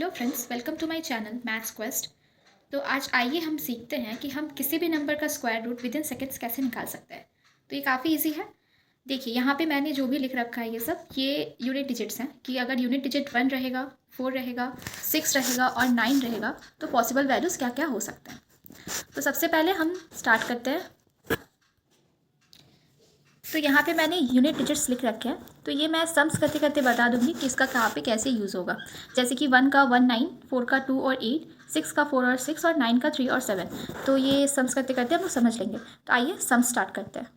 Hello friends, welcome to my channel maths quest. तो आज आइए हम सीखते हैं कि हम किसी भी नंबर का square root within seconds कैसे निकाल सकते हैं। तो ये काफ़ी इजी है। देखिए यहाँ पे मैंने जो भी लिख रखा है ये यूनिट डिजिट्स हैं कि अगर यूनिट डिजिट 1 रहेगा, 4 रहेगा, 6 रहेगा और 9 रहेगा तो पॉसिबल वैल्यूज़ क्या क्या हो सकते हैं। तो सबसे पहले हम स्टार्ट करते हैं। तो यहाँ पे मैंने यूनिट डिजिट्स लिख रखे हैं, तो ये मैं सम्स करते करते बता दूंगी कि इसका कहाँ पे कैसे यूज़ होगा। जैसे कि 1 का 1 9, 4 का 2 और 8, 6 का 4 और 6 और 9 का 3 और 7। तो ये सम्स करते करते हम लोग समझ लेंगे। तो आइए सम स्टार्ट करते हैं।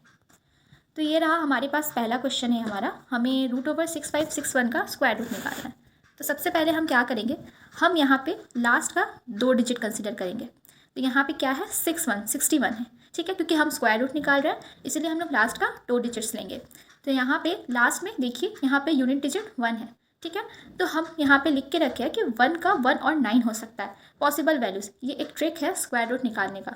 तो ये रहा हमारे पास पहला क्वेश्चन है हमारा, हमें √6561 का स्क्वायर रूट निकालना है। तो सबसे पहले हम क्या करेंगे, हम यहाँ पे लास्ट का 2 डिजिट कंसिडर करेंगे। तो यहाँ पे क्या है 61 है, ठीक है, क्योंकि हम स्क्वायर रूट निकाल रहे हैं इसलिए हम लोग लास्ट का 2 डिजिट्स लेंगे। तो यहाँ पे लास्ट में देखिए यहाँ पे यूनिट डिजिट 1 है, ठीक है। तो हम यहाँ पे लिख के रखे हैं कि 1 का 1 और 9 हो सकता है पॉसिबल वैल्यूज़। ये एक ट्रिक है स्क्वायर रूट निकालने का।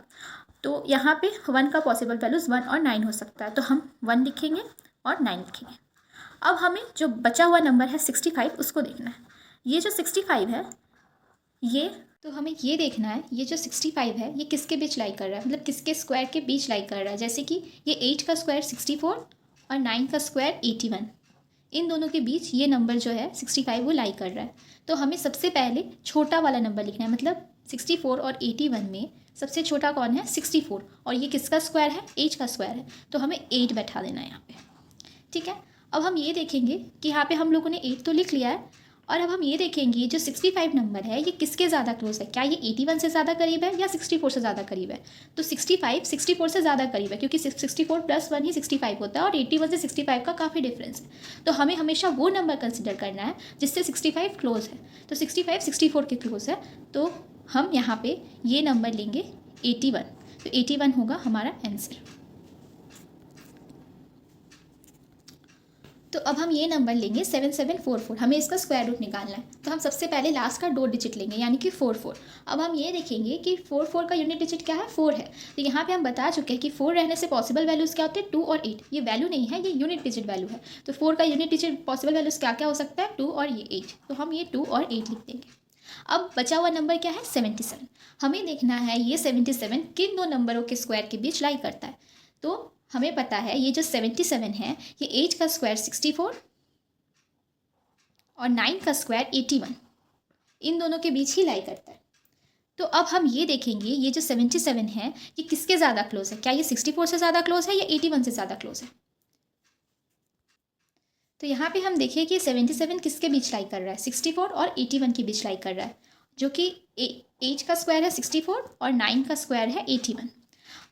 तो यहाँ पे 1 का पॉसिबल वैल्यूज़ 1 और 9 हो सकता है, तो हम 1 लिखेंगे और 9 लिखेंगे। अब हमें जो बचा हुआ नंबर है 65 उसको देखना है। ये जो 65 है ये, तो हमें ये देखना है ये जो 65 है ये किसके बीच लाई कर रहा है, मतलब किसके स्क्वायर के बीच लाई कर रहा है। जैसे कि ये 8 का स्क्वायर 64 और 9 का स्क्वायर 81, इन दोनों के बीच ये नंबर जो है 65 वो लाई कर रहा है। तो हमें सबसे पहले छोटा वाला नंबर लिखना है, मतलब 64 और 81 में सबसे छोटा कौन है 64, और ये किसका स्क्वायर है 8 का स्क्वायर है, तो हमें 8 बैठा देना है यहाँ पे, ठीक है। अब हम ये देखेंगे कि यहाँ पे हम लोगों ने 8 तो लिख लिया है, और अब हम ये देखेंगे जो 65 नंबर है ये किसके ज़्यादा क्लोज है, क्या ये 81 से ज़्यादा करीब है या 64 से ज़्यादा करीब है। तो 65 64 से ज़्यादा करीब है, क्योंकि 64 + 1 ही 65 होता है और 81 से 65 का काफ़ी डिफरेंस है। तो हमें हमेशा वो नंबर कंसिडर करना है जिससे 65 क्लोज है। तो 65 64 के क्लोज है, तो हम यहाँ पे ये नंबर लेंगे 81। तो 81 होगा हमारा आंसर। तो अब हम ये नंबर लेंगे 7744, हमें इसका स्क्वायर रूट निकालना है। तो हम सबसे पहले लास्ट का 2 डिजिट लेंगे यानी कि 44। अब हम ये देखेंगे कि 44 का यूनिट डिजिट क्या है 4 है। तो यहाँ पे हम बता चुके हैं कि 4 रहने से पॉसिबल वैल्यूज़ क्या होते हैं 2 और 8। ये वैल्यू नहीं है, ये यूनिट डिजिट वैल्यू है। तो 4 का यूनिट डिजिट पॉसिबल वैल्यूज़ क्या क्या हो सकता है 2 और ये 8। तो हम ये 2 और 8 लिख देंगे। अब बचा हुआ नंबर क्या है 77। हमें देखना है ये 77 किन दो नंबरों के स्क्वायर के बीच लाई करता है। तो हमें पता है ये जो 77 है ये 8 का स्क्वायर 64 और 9 का स्क्वायर 81, इन दोनों के बीच ही लाई करता है। तो अब हम ये देखेंगे ये जो 77 है ये किसके ज़्यादा क्लोज है, क्या ये 64 से ज़्यादा क्लोज है या 81 से ज़्यादा क्लोज है। तो यहाँ पे हम देखिए कि 77 किसके बीच लाई कर रहा है 64 और 81 के बीच लाई कर रहा है, जो कि 8 का स्क्वायर है 64 और 9 का स्क्वायर है 81।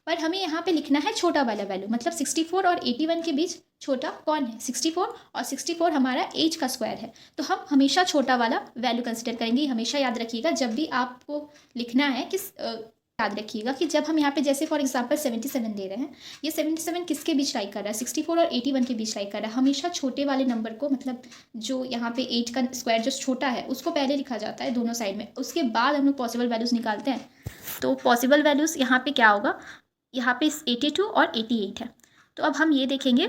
पर हमें यहाँ पे लिखना है छोटा वाला वैल्यू, मतलब 64 और 81 के बीच छोटा कौन है 64, और 64 हमारा 8 का स्क्वायर है। तो हम हमेशा छोटा वाला वैल्यू कंसिडर करेंगे। हमेशा याद रखिएगा जब भी आपको लिखना है कि याद रखिएगा कि जब हम यहाँ पे जैसे फॉर एग्जांपल 77 दे रहे हैं, ये 77 किसके बीच लाई कर रहा है 64 और 81 के बीच लाई कर रहा है। हमेशा छोटे वाले नंबर को, मतलब जो यहाँ पे 8 का स्क्वायर जो छोटा है उसको पहले लिखा जाता है दोनों साइड में, उसके बाद हम लोग पॉसिबल वैल्यूज़ निकालते हैं। तो पॉसिबल वैल्यूज़ यहाँ पे क्या होगा, यहाँ पे 82 और 88 है। तो अब हम ये देखेंगे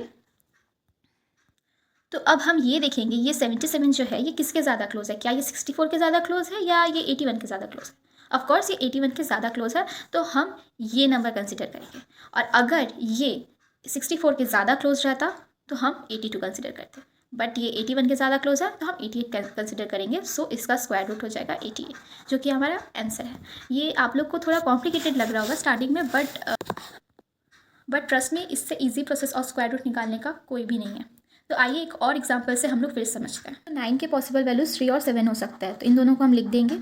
ये 77 जो है ये किसके ज़्यादा क्लोज है, क्या ये 64 के ज़्यादा क्लोज है या ये 81 के ज़्यादा क्लोज है। ऑफकोर्स ये 81 के ज़्यादा क्लोज है, तो हम ये नंबर कंसिडर करेंगे। और अगर ये 64 के ज़्यादा क्लोज रहता तो हम 82 कंसिडर करते, बट ये 81 के ज़्यादा क्लोज है तो हम 88 कंसिडर करेंगे। सो इसका स्क्वायर रूट हो जाएगा 88, जो कि हमारा आंसर है। ये आप लोग को थोड़ा कॉम्प्लिकेटेड लग रहा होगा स्टार्टिंग में, बट ट्रस्ट में इससे ईजी प्रोसेस और स्क्वायर रूट निकालने का कोई भी नहीं है। तो आइए एक और एग्जांपल से हम लोग फिर समझते हैं। तो 9 के पॉसिबल वैल्यूज 3 और 7 हो सकता है, तो इन दोनों को हम लिख देंगे।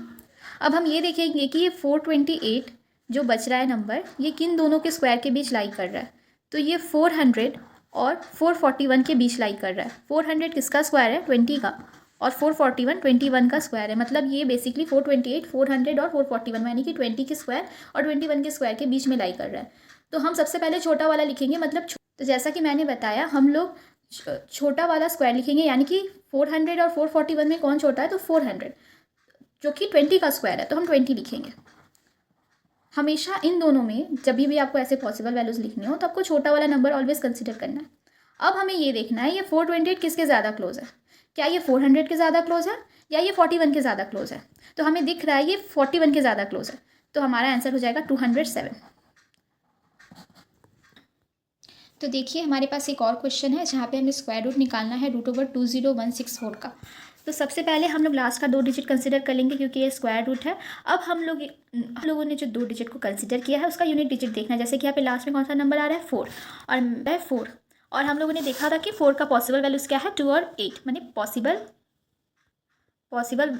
अब हम ये देखेंगे कि ये 428 जो बच रहा है नंबर ये किन दोनों के स्क्वायर के बीच लाई कर रहा है। तो ये 400 और 441 के बीच लाई कर रहा है। 400 किसका स्क्वायर है 20 का, और 441 21 का स्क्वायर है। मतलब ये बेसिकली 428 400 और 441 यानी कि 20 के स्क्वायर और 21 के स्क्वायर के बीच में लाई कर रहा है। तो हम सबसे पहले छोटा वाला लिखेंगे, मतलब तो जैसा कि मैंने बताया हम लोग छोटा वाला स्क्वायर लिखेंगे, यानी कि 400 और 441 में कौन छोटा है तो 400, जो कि 20 का स्क्वायर है तो हम 20 लिखेंगे। हमेशा इन दोनों में जब भी आपको ऐसे पॉसिबल वैल्यूज़ लिखनी हो तो आपको छोटा वाला नंबर ऑलवेज कंसिडर करना है। अब हमें ये देखना है ये 428 किसके ज़्यादा क्लोज है, क्या ये 400 के ज़्यादा क्लोज है या ये 41 के ज़्यादा क्लोज है? तो हमें दिख रहा है ये 41 के ज़्यादा क्लोज है, तो हमारा आंसर हो जाएगा 207। तो देखिए हमारे पास एक और क्वेश्चन है जहाँ पे हमें स्क्वायर रूट निकालना है √20,164 का। तो सबसे पहले हम लोग लास्ट का 2 डिजिट कंसिडर कर लेंगे क्योंकि ये स्क्वायर रूट है। अब हम लोगों ने जो 2 डिजिट को कंसिडर किया है उसका यूनिट डिजिट देखना है। जैसे कि यहाँ पे लास्ट में कौन सा नंबर आ रहा है 4 और 4, और हम लोगों ने देखा था कि 4 का पॉसिबल वैल्यूज़ क्या है 2 और 8, माने पॉसिबल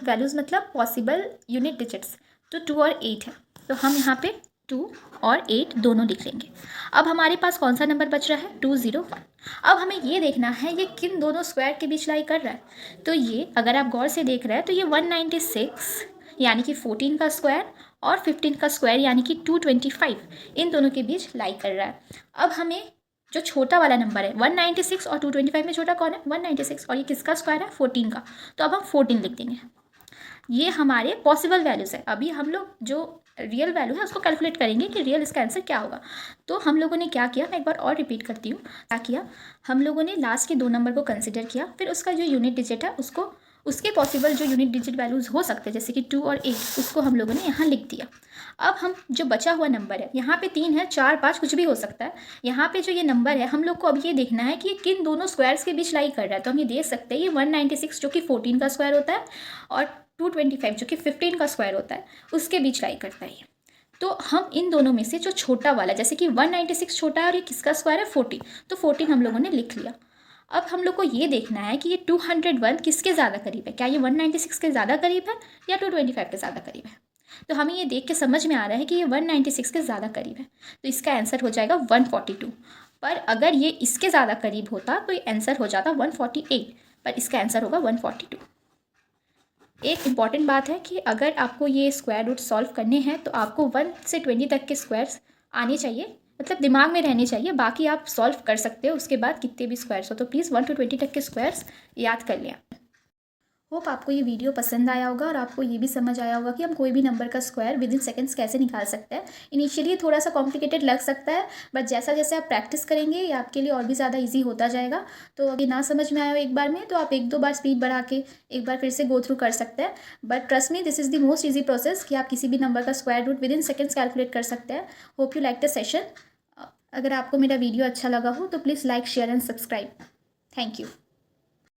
वैल्यूज़ मतलब पॉसिबल यूनिट डिजिट्स, तो 2 और 8 है। तो हम यहाँ पे 2 और 8 दोनों लिख लेंगे। अब हमारे पास कौन सा नंबर बच रहा है 201। अब हमें ये देखना है ये किन दोनों स्क्वायर के बीच लाई कर रहा है। तो ये अगर आप गौर से देख रहे हैं तो ये 196 यानी कि 14 का स्क्वायर और 15 का स्क्वायर यानी कि 225 इन दोनों के बीच लाई कर रहा है। अब हमें जो छोटा वाला नंबर है 196 और 225 में छोटा कौन है 196, और ये किसका स्क्वायर है 14 का, तो अब हम 14 लिख देंगे। ये हमारे पॉसिबल वैल्यूज़ है। अभी हम लोग जो रियल वैल्यू है उसको कैलकुलेट करेंगे कि रियल इसका आंसर क्या होगा। तो हम लोगों ने क्या किया, मैं एक बार और रिपीट करती हूँ। क्या किया, हम लोगों ने लास्ट के 2 नंबर को कंसिडर किया, फिर उसका जो यूनिट डिजिट है उसको, उसके पॉसिबल जो यूनिट डिजिट वैल्यूज़ हो सकते हैं जैसे कि 2 और 8, उसको हम लोगों ने यहाँ लिख दिया। अब हम जो बचा हुआ नंबर है, यहाँ पे 3 है 4 5 कुछ भी हो सकता है। यहाँ पे जो ये नंबर है हम लोग को अब ये देखना है कि ये किन दोनों स्क्वायर्स के बीच लाई कर रहा है। तो हम ये देख सकते हैं ये 196 जो कि 14 का स्क्वायर होता है और 225 जो कि 15 का स्क्वायर होता है उसके बीच लाई करता है ये। तो हम इन दोनों में से जो छोटा वाला, जैसे कि 196 छोटा है और ये किसका स्क्वायर है 14, तो 14 हम लोगों ने लिख लिया। अब हम लोग को ये देखना है कि ये 201 किसके ज़्यादा करीब है, क्या ये 196 के ज़्यादा करीब है या 225 के ज़्यादा करीब है। तो हमें ये देख के समझ में आ रहा है कि ये 196 के ज़्यादा करीब है, तो इसका आंसर हो जाएगा 142। पर अगर ये इसके ज़्यादा करीब होता तो ये आंसर हो जाता 148, पर इसका आंसर होगा 142। एक इम्पॉर्टेंट बात है कि अगर आपको ये स्क्वायर रूट सॉल्व करने हैं तो आपको 1 से 20 तक के स्क्वायर्स आने चाहिए, मतलब दिमाग में रहने चाहिए। बाकी आप सॉल्व कर सकते हो उसके बाद कितने भी स्क्वायर्स हो, तो प्लीज़ 1 to 20 तक के स्क्वायर्स याद कर लें। होप आपको ये वीडियो पसंद आया होगा और आपको ये भी समझ आया होगा कि हम कोई भी नंबर का स्क्वायर विद इन सेकेंड्स कैसे निकाल सकते हैं। इनिशियली थोड़ा सा कॉम्प्लिकेटेड लग सकता है, बट जैसा जैसे आप प्रैक्टिस करेंगे ये आपके लिए और भी ज़्यादा इजी होता जाएगा। तो अगर ना समझ में आया हो एक बार में तो आप 1-2 बार स्पीड बढ़ा के एक बार फिर से गो थ्रू कर सकते हैं। But trust me, this is the most easy process कि आप किसी भी नंबर का square root within seconds calculate कर सकते हैं। Hope you like the session. अगर आपको मेरा वीडियो अच्छा लगा हो तो please like share and subscribe. Thank you.